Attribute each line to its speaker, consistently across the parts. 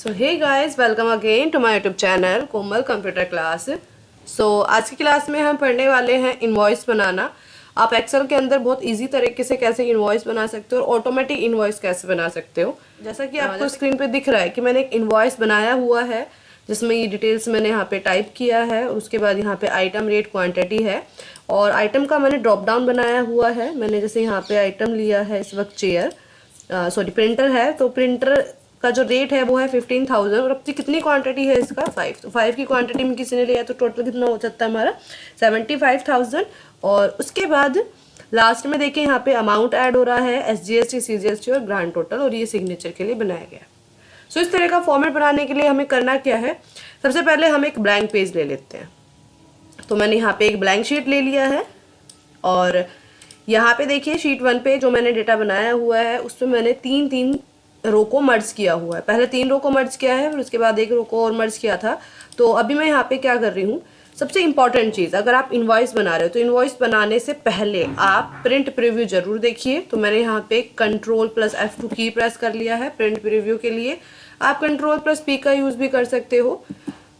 Speaker 1: So hey guys, welcome again to my YouTube channel Komal computer class. आज की class में हम पढ़ने वाले हैं इनवॉइस बनाना। आप एक्सेल के अंदर बहुत इजी तरीके से कैसे इनवॉइस बना सकते हो और ऑटोमेटिक इनवॉइस कैसे बना सकते हो। जैसा कि आपको स्क्रीन पे दिख रहा है कि मैंने एक इनवॉइस बनाया हुआ है जिसमें ये डिटेल्स मैंने यहाँ पे टाइप किया है। उसके बाद यहाँ पे आइटम, रेट, क्वांटिटी है और आइटम का मैंने ड्रॉप डाउन बनाया हुआ है। मैंने जैसे यहाँ पे आइटम लिया है इस वक्त चेयर, प्रिंटर है, तो प्रिंटर का जो रेट है वो है 15,000 और अपनी कितनी क्वांटिटी है इसका 5। तो 5 की क्वांटिटी में किसी ने लिया तो टोटल कितना हो जाता है हमारा 75,000। और उसके बाद लास्ट में देखिए यहाँ पे अमाउंट ऐड हो रहा है, SGST, CGST और ग्रांड टोटल, और ये सिग्नेचर के लिए बनाया गया। इस तरह का फॉर्मेट बनाने के लिए हमें करना क्या है, सबसे पहले हम एक ब्लैंक पेज ले लेते हैं। तो मैंने यहाँ पे एक ब्लैंक शीट ले लिया है और यहाँ पे देखिए शीट 1 पे जो मैंने डेटा बनाया हुआ है उसमें मैंने तीन रो को मर्ज किया हुआ है। पहले 3 रो को मर्ज किया है, फिर उसके बाद 1 रो को और मर्ज किया था। तो अभी मैं यहाँ पे क्या कर रही हूँ, सबसे इंपॉर्टेंट चीज़, अगर आप इनवॉइस बना रहे हो तो इनवॉइस बनाने से पहले आप प्रिंट प्रीव्यू जरूर देखिए। तो मैंने यहाँ पे Ctrl+F2 की प्रेस कर लिया है प्रिंट प्रीव्यू के लिए। आप Ctrl+P का यूज़ भी कर सकते हो।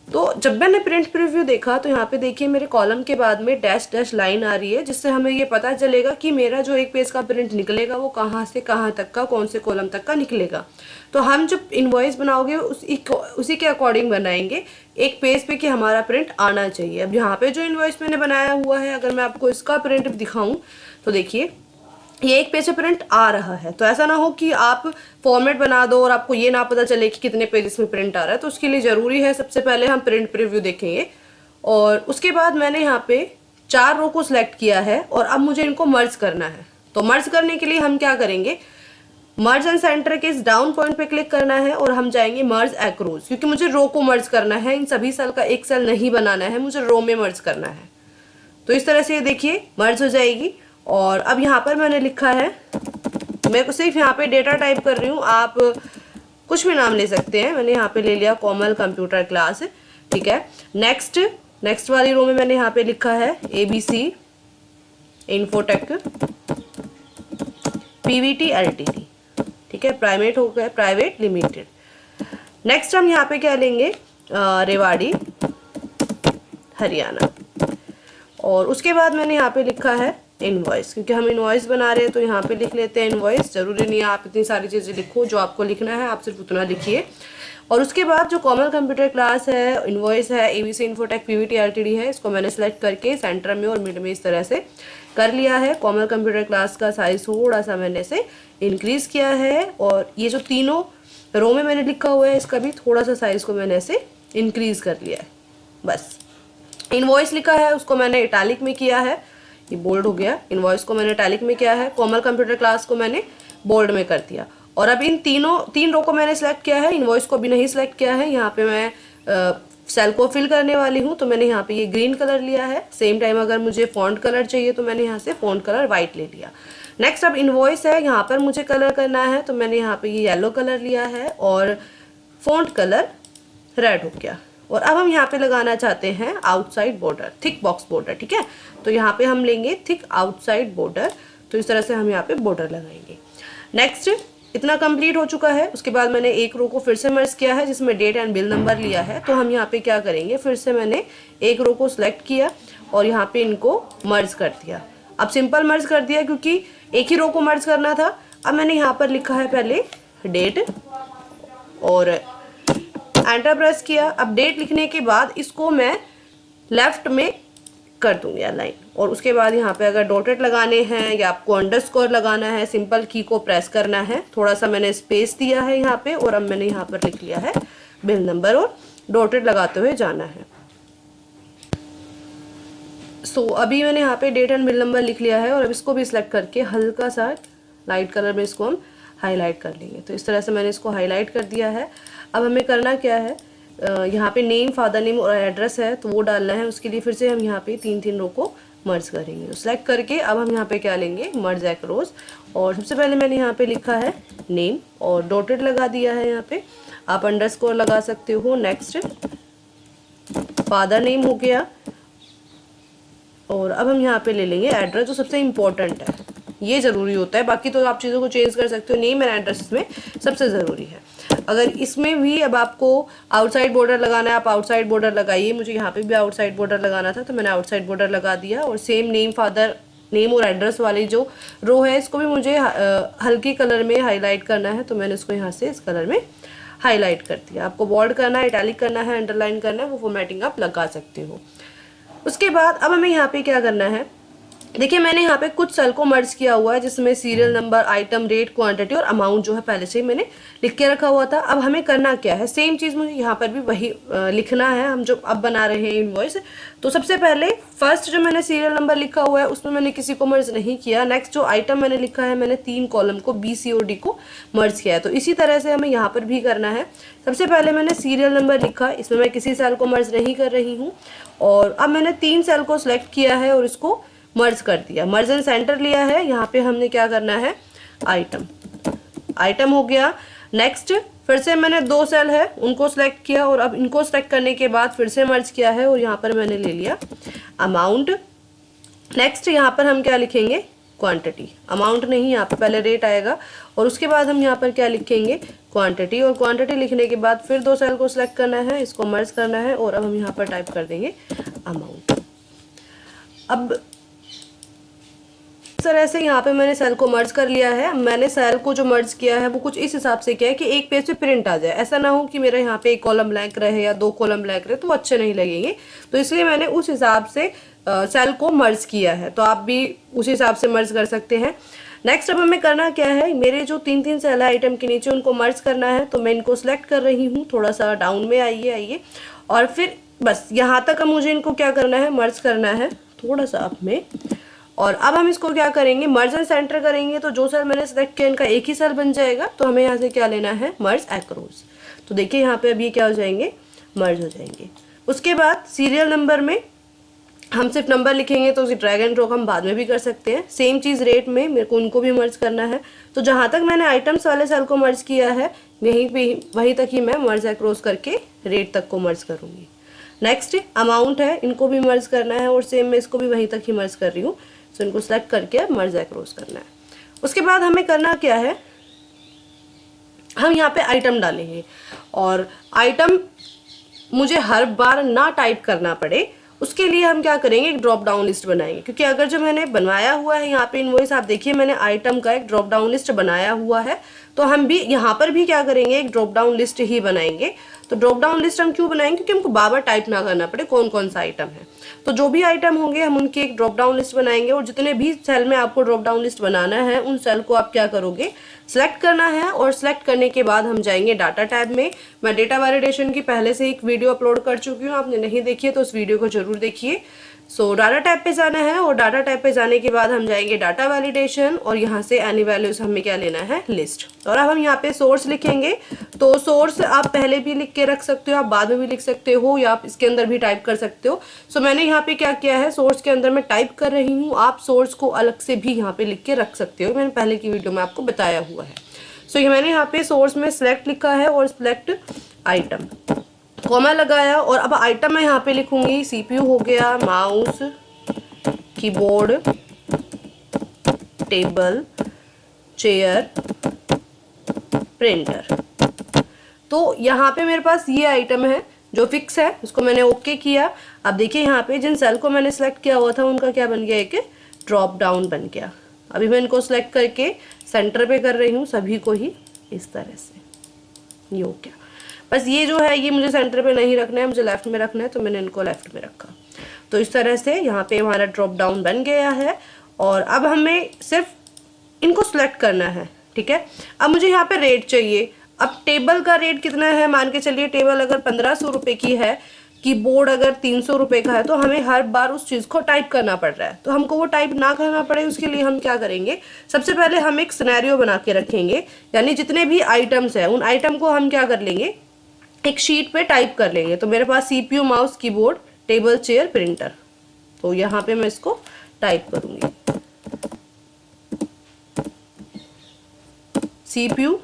Speaker 1: तो जब मैंने प्रिंट प्रीव्यू देखा तो यहाँ पे देखिए मेरे कॉलम के बाद में डैश डैश लाइन आ रही है, जिससे हमें ये पता चलेगा कि मेरा जो एक पेज का प्रिंट निकलेगा वो कहाँ से कहाँ तक का, कौन से कॉलम तक का निकलेगा। तो हम जब इनवॉइस बनाओगे उसी के अकॉर्डिंग बनाएंगे एक पेज पे कि हमारा प्रिंट आना चाहिए। अब यहाँ पे जो इनवॉइस मैंने बनाया हुआ है, अगर मैं आपको इसका प्रिंट दिखाऊं तो देखिए ये एक पेज पे प्रिंट आ रहा है। तो ऐसा ना हो कि आप फॉर्मेट बना दो और आपको ये ना पता चले कि कितने पेजेस में प्रिंट आ रहा है। तो उसके लिए ज़रूरी है सबसे पहले हम प्रिंट प्रीव्यू देखेंगे। और उसके बाद मैंने यहाँ पे 4 रो को सिलेक्ट किया है और अब मुझे इनको मर्ज करना है। तो मर्ज करने के लिए हम क्या करेंगे, मर्ज एंड सेंटर के इस डाउन पॉइंट पे क्लिक करना है और हम जाएंगे मर्ज एक्रोस, क्योंकि मुझे रो को मर्ज करना है। इन सभी सेल का एक सेल नहीं बनाना है, मुझे रो में मर्ज करना है। तो इस तरह से ये देखिए मर्ज हो जाएगी। और अब यहाँ पर मैंने लिखा है, मैं सिर्फ यहाँ पे डेटा टाइप कर रही हूँ, आप कुछ भी नाम ले सकते हैं। मैंने यहाँ पे ले लिया कोमल कंप्यूटर क्लास, ठीक है। नेक्स्ट वाली रो में मैंने यहाँ पे लिखा है ABC इन्फोटेक PVT LTD, ठीक है, प्राइवेट हो गया, प्राइवेट लिमिटेड। नेक्स्ट हम यहाँ पे क्या लेंगे, रेवाड़ी हरियाणा। और उसके बाद मैंने यहाँ पे लिखा है इनवॉइस, क्योंकि हम इनवॉइस बना रहे हैं तो यहाँ पे लिख लेते हैं इनवॉइस। जरूरी नहीं है आप इतनी सारी चीज़ें लिखो, जो आपको लिखना है आप सिर्फ उतना लिखिए। और उसके बाद जो कोमल कंप्यूटर क्लास है, इनवॉइस है, ABC इन्फोटेक PVT LTD है, इसको मैंने सेलेक्ट करके सेंटर में और मिड में इस तरह से कर लिया है। कोमल कंप्यूटर क्लास का साइज थोड़ा सा मैंने से इंक्रीज किया है और ये जो तीनों रो में मैंने लिखा हुआ है इसका भी थोड़ा सा साइज को मैंने ऐसे इंक्रीज कर लिया है। बस इनवॉइस लिखा है उसको मैंने इटैलिक में किया है, ये बोल्ड हो गया। इनवॉइस को मैंने इटैलिक में किया है, कोमल कंप्यूटर क्लास को मैंने बोल्ड में कर दिया। और अब इन तीन रो को मैंने सेलेक्ट किया है, इनवॉइस को भी नहीं सेलेक्ट किया है। यहाँ पे मैं सेल को फिल करने वाली हूँ, तो मैंने यहाँ पे ये ग्रीन कलर लिया है। सेम टाइम अगर मुझे फॉन्ट कलर चाहिए तो मैंने यहाँ से फॉन्ट कलर वाइट ले लिया। नेक्स्ट अब इनवॉइस है, यहाँ पर मुझे कलर करना है, तो मैंने यहाँ पे ये येलो कलर लिया है और फॉन्ट कलर रेड हो गया। और अब हम यहाँ पे लगाना चाहते हैं outside border, thick box border, ठीक है। तो यहाँ पे हम लेंगे थिक आउटसाइड बॉर्डर। तो इस तरह से हम यहाँ पे बॉर्डर लगाएंगे। नेक्स्ट इतना कंप्लीट हो चुका है। उसके बाद मैंने एक रो को फिर से मर्ज किया है जिसमें डेट एंड बिल नंबर लिया है। तो हम यहाँ पे क्या करेंगे, फिर से मैंने एक रो को सिलेक्ट किया और यहाँ पे इनको मर्ज कर दिया। अब सिंपल मर्ज कर दिया क्योंकि एक ही रो को मर्ज करना था। अब मैंने यहाँ पर लिखा है पहले डेट और एंटर प्रेस किया। अब डेट लिखने के बाद इसको मैं लेफ्ट में कर दूंगी अलाइन। और उसके बाद यहाँ पे अगर डॉटेड लगाने हैं या आपको अंडरस्कोर लगाना है, सिंपल की को प्रेस करना है। थोड़ा सा मैंने स्पेस दिया है यहाँ पे और अब मैंने यहाँ पर लिख लिया है बिल नंबर और डॉटेड लगाते हुए जाना है। अभी मैंने यहाँ पे डेट एंड बिल नंबर लिख लिया है और अब इसको भी सिलेक्ट करके हल्का सा लाइट कलर में इसको हम हाईलाइट कर लेंगे। तो इस तरह से मैंने इसको हाईलाइट कर दिया है। अब हमें करना क्या है, यहाँ पे नेम, फादर नेम और एड्रेस है तो वो डालना है। उसके लिए फिर से हम यहाँ पे तीन रो को मर्ज करेंगे। तो सिलेक्ट करके अब हम यहाँ पे क्या लेंगे, मर्ज एक्रोस। और सबसे पहले मैंने यहाँ पे लिखा है नेम और डॉटेड लगा दिया है। यहाँ पे आप अंडरस्कोर लगा सकते हो। नेक्स्ट फादर नेम हो गया और अब हम यहाँ पे ले लेंगे एड्रेस, जो सबसे इम्पोर्टेंट है। ये ज़रूरी होता है, बाकी तो आप चीज़ों को चेंज कर सकते हो। नेम एंड एड्रेस इसमें सबसे ज़रूरी है। अगर इसमें भी अब आपको आउटसाइड बॉर्डर लगाना है, आप आउटसाइड बॉर्डर लगाइए। मुझे यहाँ पे भी आउटसाइड बॉर्डर लगाना था तो मैंने आउटसाइड बॉर्डर लगा दिया। और सेम नेम, फादर नेम और एड्रेस वाली जो रो है इसको भी मुझे हल्की कलर में हाईलाइट करना है, तो मैंने इसको यहाँ से इस कलर में हाईलाइट कर दिया। आपको बोल्ड करना है, इटैलिक करना है, अंडरलाइन करना है, वो फॉर्मेटिंग आप लगा सकते हो। उसके बाद अब हमें यहाँ पे क्या करना है, देखिए मैंने यहाँ पे कुछ सेल को मर्ज किया हुआ है जिसमें serial number, item, rate, quantity और अमाउंट जो है पहले से ही मैंने लिख के रखा हुआ था। अब हमें करना क्या है, सेम चीज़ मुझे यहाँ पर भी वही लिखना है, हम जो अब बना रहे हैं इनवॉइस। तो सबसे पहले फर्स्ट जो मैंने सीरियल नंबर लिखा हुआ है उसमें मैंने किसी को मर्ज नहीं किया। नेक्स्ट जो आइटम मैंने लिखा है, मैंने 3 कॉलम को बी, सी और डी को मर्ज किया है। तो इसी तरह से हमें यहाँ पर भी करना है। सबसे पहले मैंने सीरियल नंबर लिखा, इसमें मैं किसी सेल को मर्ज नहीं कर रही हूँ। और अब मैंने 3 सेल को सिलेक्ट किया है और इसको मर्ज कर दिया, मर्ज एंड सेंटर लिया है। यहाँ पे हमने क्या करना है, आइटम, आइटम हो गया। नेक्स्ट फिर से मैंने 2 सेल है उनको सिलेक्ट किया और अब इनको सिलेक्ट करने के बाद फिर से मर्ज किया है और यहाँ पर मैंने ले लिया अमाउंट। नेक्स्ट यहाँ पर हम क्या लिखेंगे, क्वांटिटी। अमाउंट नहीं, यहाँ पे पहले रेट आएगा और उसके बाद हम यहाँ पर क्या लिखेंगे, क्वांटिटी। और क्वांटिटी लिखने के बाद फिर 2 सेल को सिलेक्ट करना है, इसको मर्ज करना है और अब हम यहाँ पर टाइप कर देंगे अमाउंट। अब इस तरह से यहाँ पे मैंने सेल को मर्ज कर लिया है। मैंने सेल को जो मर्ज किया है वो कुछ इस हिसाब से किया है कि एक पेज पे प्रिंट आ जाए। ऐसा ना हो कि मेरा यहाँ पे 1 कॉलम ब्लैंक रहे या 2 कॉलम ब्लैंक रहे, तो वो अच्छे नहीं लगेंगे। तो इसलिए मैंने उस हिसाब से सेल को मर्ज किया है, तो आप भी उस हिसाब से मर्ज कर सकते हैं। नेक्स्ट अब हमें करना क्या है, मेरे जो 3 सेल है आइटम के नीचे उनको मर्ज करना है। तो मैं इनको सिलेक्ट कर रही हूँ, थोड़ा सा डाउन में आइए और फिर बस यहाँ तक मुझे इनको क्या करना है, मर्ज करना है, थोड़ा सा अप में। और अब हम इसको क्या करेंगे, मर्ज एंड सेंटर करेंगे। तो जो सेल मैंने सेलेक्ट किया इनका एक ही सेल बन जाएगा। तो हमें यहाँ से क्या लेना है, मर्ज एक्रॉस। तो देखिए यहाँ पे अभी क्या हो जाएंगे, मर्ज हो जाएंगे। उसके बाद सीरियल नंबर में हम सिर्फ नंबर लिखेंगे, तो उसी ड्रैग एंड ड्रॉप हम बाद में भी कर सकते हैं। सेम चीज़ रेट में मेरे को उनको भी मर्ज करना है। तो जहाँ तक मैंने आइटम्स वाले सेल को मर्ज किया है वहीं तक ही मैं मर्ज एक्रॉस करके रेट तक को मर्ज करूँगी। नेक्स्ट अमाउंट है, इनको भी मर्ज करना है और सेम मैं इसको भी वहीं तक ही मर्ज कर रही हूँ। तो इनको सेलेक्ट करके मर्ज एक्रॉस करना है। उसके बाद हमें करना क्या है, हम यहाँ पे आइटम डालेंगे और आइटम मुझे हर बार ना टाइप करना पड़े, उसके लिए हम क्या करेंगे, एक ड्रॉप डाउन लिस्ट बनाएंगे। क्योंकि अगर जो मैंने बनवाया हुआ है यहाँ पे इनवॉइस, आप देखिए मैंने आइटम का एक ड्रॉप डाउन लिस्ट बनाया हुआ है, तो हम भी यहाँ पर भी क्या करेंगे, एक ड्रॉप डाउन लिस्ट ही बनाएंगे। तो ड्रॉप डाउन लिस्ट हम क्यों बनाएंगे, क्योंकि हमको बार बार टाइप ना करना पड़े कौन कौन सा आइटम है। तो जो भी आइटम होंगे हम उनकी एक ड्रॉप डाउन लिस्ट बनाएंगे और जितने भी सेल में आपको ड्रॉप डाउन लिस्ट बनाना है उन सेल को आप क्या करोगे, सिलेक्ट करना है। और सिलेक्ट करने के बाद हम जाएंगे डाटा टैब में। मैं डेटा वैलिडेशन की पहले से एक वीडियो अपलोड कर चुकी हूँ, आपने नहीं देखी है तो उस वीडियो को जरूर देखिए। सो डाटा टैब पे जाना है और डाटा टैब पे जाने के बाद हम जाएंगे डाटा वैलिडेशन और यहाँ से एनी वैल्यूज हमें क्या लेना है, लिस्ट। और अब हम यहाँ पे सोर्स लिखेंगे। तो सोर्स आप पहले भी लिख के रख सकते हो, आप बाद में भी लिख सकते हो या आप इसके अंदर भी टाइप कर सकते हो। सो मैंने यहाँ पे क्या किया है, सोर्स के अंदर मैं टाइप कर रही हूँ। आप सोर्स को अलग से भी यहाँ पे लिख के रख सकते हो, मैंने पहले की वीडियो में आपको बताया हुआ है। सो ये मैंने यहाँ पे सोर्स में सिलेक्ट लिखा है और सिलेक्ट आइटम, कॉमा लगाया। और अब आइटम मैं यहाँ पे लिखूंगी CPU हो गया, mouse, keyboard, table, chair, printer. तो यहाँ पे मेरे पास ये आइटम है जो फिक्स है, उसको मैंने ओके किया। अब देखिए यहाँ पे जिन सेल को मैंने सेलेक्ट किया हुआ था उनका क्या बन गया, एक ड्रॉप डाउन बन गया। अभी मैं इनको सेलेक्ट करके सेंटर पे कर रही हूँ सभी को ही इस तरह से। ये हो गया। बस ये जो है ये मुझे सेंटर पे नहीं रखना है, मुझे लेफ्ट में रखना है, तो मैंने इनको लेफ्ट में रखा। तो इस तरह से यहाँ पे हमारा ड्रॉप डाउन बन गया है। और अब हमें सिर्फ इनको सिलेक्ट करना है, ठीक है। अब मुझे यहाँ पे रेट चाहिए। अब टेबल का रेट कितना है, मान के चलिए टेबल अगर 1500 रुपये की है, कीबोर्ड अगर 300 रुपये का है, तो हमें हर बार उस चीज़ को टाइप करना पड़ रहा है। तो हमको वो टाइप ना करना पड़े उसके लिए हम क्या करेंगे, सबसे पहले हम एक सिनेरियो बना के रखेंगे। यानी जितने भी आइटम्स हैं उन आइटम को हम क्या कर लेंगे, एक शीट पे टाइप कर लेंगे। तो मेरे पास CPU, mouse, keyboard, table, chair, printer. तो यहाँ पे मैं इसको टाइप करूंगी, CPU,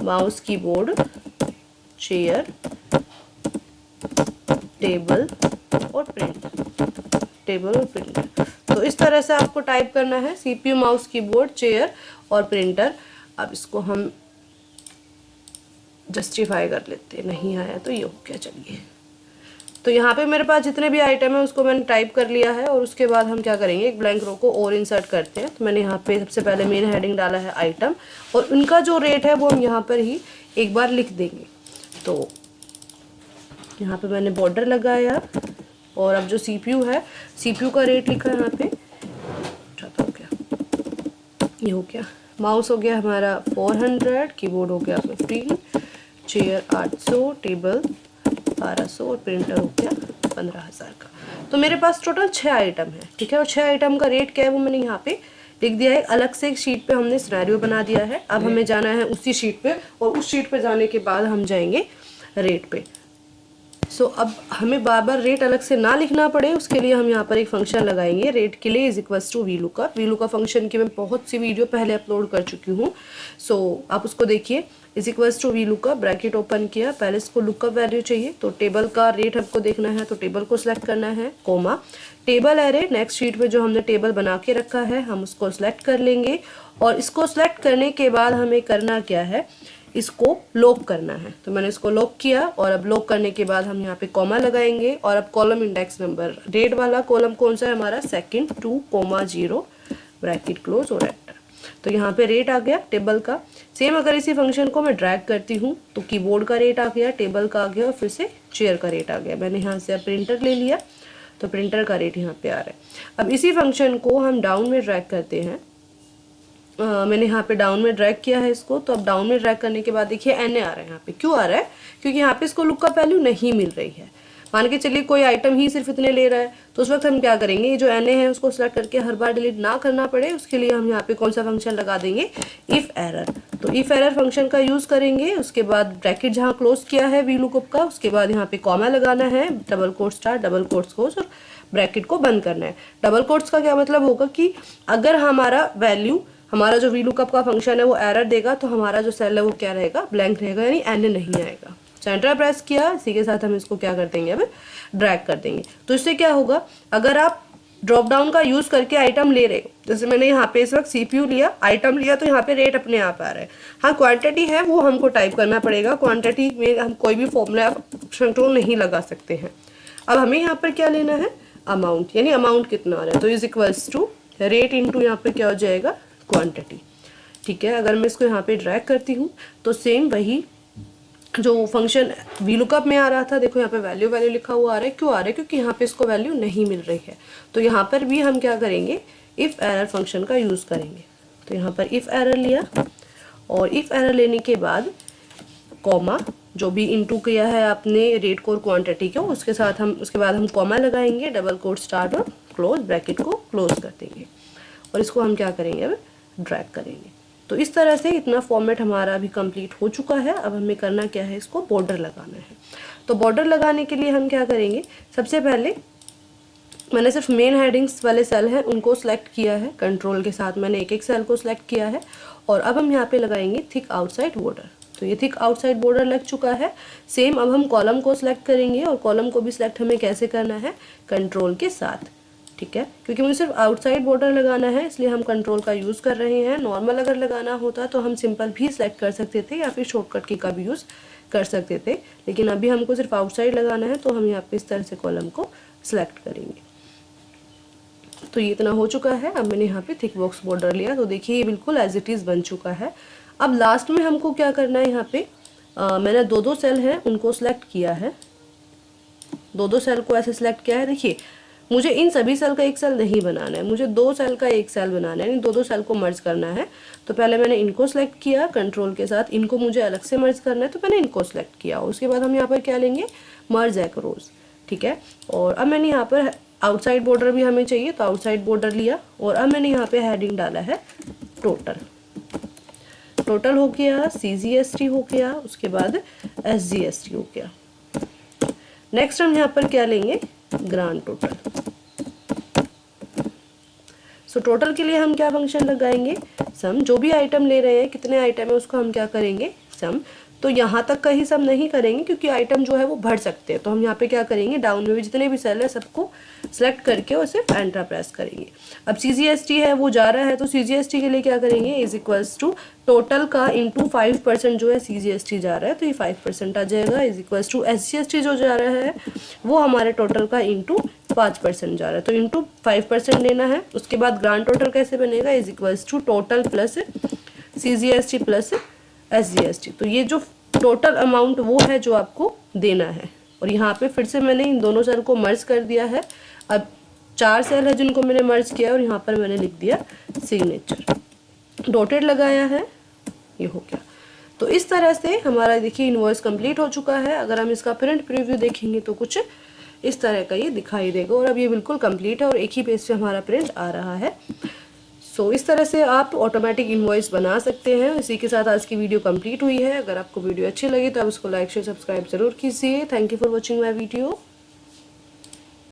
Speaker 1: mouse, keyboard, chair, table और प्रिंटर। टेबल और प्रिंटर। तो इस तरह से आपको टाइप करना है, CPU, माउस, कीबोर्ड, चेयर और प्रिंटर। अब इसको हम जस्टिफाई कर लेते हैं, नहीं आया तो ये हो गया। चलिए, तो यहाँ पे मेरे पास जितने भी आइटम है उसको मैंने टाइप कर लिया है, और उसके बाद हम क्या करेंगे, एक ब्लैंक रो को और इंसर्ट करते हैं। तो मैंने यहाँ पे सबसे पहले मेन हेडिंग डाला है आइटम, और उनका जो रेट है वो हम यहाँ पर ही एक बार लिख देंगे। तो यहाँ पे मैंने बॉर्डर लगाया, और अब जो CPU है, CPU का रेट लिखा है यहाँ पे, ज़्यादा हो गया, ये हो गया। माउस हो गया हमारा 400, कीबोर्ड हो गया 15, चेयर 800, टेबल 1200 और प्रिंटर हो गया 15,000 का। तो मेरे पास टोटल 6 आइटम है, ठीक है। और 6 आइटम का रेट क्या है वो मैंने यहाँ पे लिख दिया है। अलग से एक शीट पे हमने सिनेरियो बना दिया है। अब हमें जाना है उसी शीट पे, और उस शीट पे जाने के बाद हम जाएंगे रेट पे। सो अब हमें बार बार रेट अलग से ना लिखना पड़े, उसके लिए हम यहाँ पर एक फंक्शन लगाएंगे, रेट के लिए = VLOOKUP। VLOOKUP फंक्शन की मैं बहुत सी वीडियो पहले अपलोड कर चुकी हूँ, सो आप उसको देखिए। = ब्रैकेट ओपन किया, पहले इसको लुकअप वैल्यू चाहिए, तो टेबल का रेट हमको देखना है, तो टेबल को सिलेक्ट करना है, comma, table array, next sheet पे जो हमने टेबल बना के रखा है हम उसको सिलेक्ट कर लेंगे। और इसको सिलेक्ट करने के बाद हमें करना क्या है, इसको लॉक करना है। तो मैंने इसको लॉक किया, और अब लॉक करने के बाद हम यहाँ पे कॉमा लगाएंगे। और अब कॉलम इंडेक्स नंबर, रेट वाला कॉलम कौन सा है हमारा, 2nd 2,0 ब्रैकेट क्लोज और एंटर। तो यहाँ पे रेट आ गया टेबल का। सेम अगर इसी फंक्शन को मैं ड्रैग करती हूँ तो कीबोर्ड का रेट आ गया, टेबल का आ गया, और फिर से चेयर का रेट आ गया। मैंने यहाँ से प्रिंटर ले लिया, तो प्रिंटर का रेट यहाँ पे आ रहा है। अब इसी फंक्शन को हम डाउन में ड्रैग करते हैं। मैंने यहाँ पे डाउन में ड्रैग किया है इसको, तो अब डाउन में ड्रैग करने के बाद देखिए NA आ रहा है यहाँ पे। क्यों आ रहा है, क्योंकि यहाँ पे इसको लुकअप वैल्यू नहीं मिल रही है। मान के चलिए कोई आइटम ही सिर्फ इतने ले रहा है, तो उस वक्त हम क्या करेंगे, ये जो NA है उसको सिलेक्ट करके हर बार डिलीट ना करना पड़े, उसके लिए हम यहाँ पे कौन सा फंक्शन लगा देंगे, इफ एरर। तो इफ एरर फंक्शन का यूज करेंगे। उसके बाद ब्रैकेट जहाँ क्लोज किया है VLOOKUP का, उसके बाद यहाँ पे कॉमा लगाना है, double quote start, double quotes close, और ब्रैकेट को बंद करना है। डबल कोट्स का क्या मतलब होगा कि अगर हमारा वैल्यू, हमारा जो VLOOKUP का फंक्शन है वो एरर देगा, तो हमारा जो सेल है वो क्या रहेगा, ब्लैंक रहेगा, यानी NA नहीं आएगा। सेंटर प्रेस किया, इसी के साथ हम इसको क्या कर देंगे, अब ड्रैग कर देंगे। तो इससे क्या होगा, अगर आप ड्रॉप डाउन का यूज करके आइटम ले रहे हो, जैसे मैंने यहाँ पे इस वक्त CPU लिया, आइटम लिया, तो यहाँ पे रेट अपने आप आ रहा है। हाँ, क्वांटिटी है वो हमको टाइप करना पड़ेगा। क्वांटिटी में हम कोई भी फॉर्मूला कंट्रोल नहीं लगा सकते हैं। अब हमें यहाँ पर क्या लेना है, अमाउंट, यानी अमाउंट कितना आ रहा है, तो = रेट इंटू यहाँ पे क्या हो जाएगा, क्वांटिटी। ठीक है, अगर मैं इसको यहाँ पे ड्रैग करती हूँ तो सेम वही जो फंक्शन VLOOKUP में आ रहा था, देखो यहाँ पे वैल्यू लिखा हुआ आ रहा है। क्यों आ रहा है, क्योंकि यहाँ पे इसको वैल्यू नहीं मिल रही है। तो यहाँ पर भी हम क्या करेंगे, इफ एरर फंक्शन का यूज करेंगे। तो यहाँ पर इफ एरर लिया, और इफ एरर लेने के बाद कॉमा, जो भी इनटू किया है आपने रेट को और क्वांटिटी को, उसके साथ हम उसके बाद हम कॉमा लगाएंगे, डबल कोट स्टार्ट और क्लोज, ब्रैकेट को क्लोज कर देंगे, और इसको हम क्या करेंगे, अब ड्रैग करेंगे। तो इस तरह से इतना फॉर्मेट हमारा अभी कंप्लीट हो चुका है। अब हमें करना क्या है, इसको बॉर्डर लगाना है। तो बॉर्डर लगाने के लिए हम क्या करेंगे, सबसे पहले मैंने सिर्फ मेन हेडिंग्स वाले सेल हैं उनको सिलेक्ट किया है, कंट्रोल के साथ मैंने एक एक सेल को सिलेक्ट किया है। और अब हम यहाँ पे लगाएंगे थिक आउटसाइड बॉर्डर। तो ये थिक आउटसाइड बॉर्डर लग चुका है। सेम अब हम कॉलम को सिलेक्ट करेंगे, और कॉलम को भी सिलेक्ट हमें कैसे करना है, कंट्रोल के साथ। ठीक है, क्योंकि मुझे सिर्फ आउटसाइड बॉर्डर लगाना है, इसलिए हम कंट्रोल का यूज़ कर रहे हैं। नॉर्मल अगर लगाना होता तो हम सिंपल भी सिलेक्ट कर सकते थे, या फिर शॉर्टकट की का भी यूज़ कर सकते थे, लेकिन अभी हमको सिर्फ आउटसाइड लगाना है, तो हम यहाँ पे इस तरह से कॉलम को सिलेक्ट करेंगे। तो ये इतना हो चुका है। अब मैंने यहाँ पे थिक बॉक्स बॉर्डर लिया, तो देखिए ये बिल्कुल एज इट इज़ बन चुका है। अब लास्ट में हमको क्या करना है, यहाँ पे मैंने दो सेल हैं उनको सिलेक्ट किया है, दो सेल को ऐसे सिलेक्ट किया है। देखिए मुझे इन सभी सेल का एक सेल नहीं बनाना है, मुझे 2 सेल का एक सेल बनाना है, यानी दो सेल को मर्ज करना है। तो पहले मैंने इनको सिलेक्ट किया कंट्रोल के साथ, इनको मुझे अलग से मर्ज करना है, तो मैंने इनको सिलेक्ट किया। उसके बाद हम यहाँ पर क्या लेंगे, मर्ज एक्रोस। ठीक है, और अब मैंने यहाँ पर आउटसाइड बॉर्डर भी हमें चाहिए, तो आउटसाइड बॉर्डर लिया, और अब मैंने यहाँ पे हेडिंग डाला है टोटल। टोटल हो गया, CGST हो गया, उसके बाद SGST हो गया। नेक्स्ट हम यहाँ पर क्या लेंगे, ग्रांड टोटल। सो टोटल के लिए हम क्या फंक्शन लगाएंगे, सम। जो भी आइटम ले रहे हैं, कितने आइटम है उसको हम क्या करेंगे, सम। तो यहाँ तक का ही सब नहीं करेंगे क्योंकि आइटम जो है वो बढ़ सकते हैं। तो हम यहाँ पे क्या करेंगे, डाउन में भी जितने भी सेल है सबको सिलेक्ट करके और सिर्फ एंटर प्रेस करेंगे। अब CGST है वो जा रहा है, तो CGST के लिए क्या करेंगे, इज इक्वल्स टू टोटल का इंटू 5% जो है CGST जा रहा है तो ये 5% आ जाएगा, इज इक्वल्स टू SGST जो जा रहा है वो हमारे टोटल का इंटू 5% जा रहा है तो इंटू 5% लेना है। उसके बाद ग्रांड टोटल कैसे बनेगा, is equals to total plus CGST plus SGST। तो ये जो टोटल अमाउंट वो है जो आपको देना है। और यहाँ पे फिर से मैंने इन दोनों सेल को मर्ज कर दिया है। अब 4 सेल है जिनको मैंने मर्ज किया और यहाँ पर मैंने लिख दिया सिग्नेचर, डॉटेड लगाया है, ये हो गया। तो इस तरह से हमारा देखिए इनवॉइस कंप्लीट हो चुका है। अगर हम इसका प्रिंट प्रीव्यू देखेंगे तो कुछ इस तरह का ये दिखाई देगा और अब ये बिल्कुल कंप्लीट है और एक ही पेज पे हमारा प्रिंट आ रहा है। सो इस तरह से आप ऑटोमेटिक इनवॉइस बना सकते हैं। इसी के साथ आज की वीडियो कंप्लीट हुई है। अगर आपको वीडियो अच्छी लगी तो आप उसको लाइक शेयर सब्सक्राइब जरूर कीजिए। Thank you for watching my video.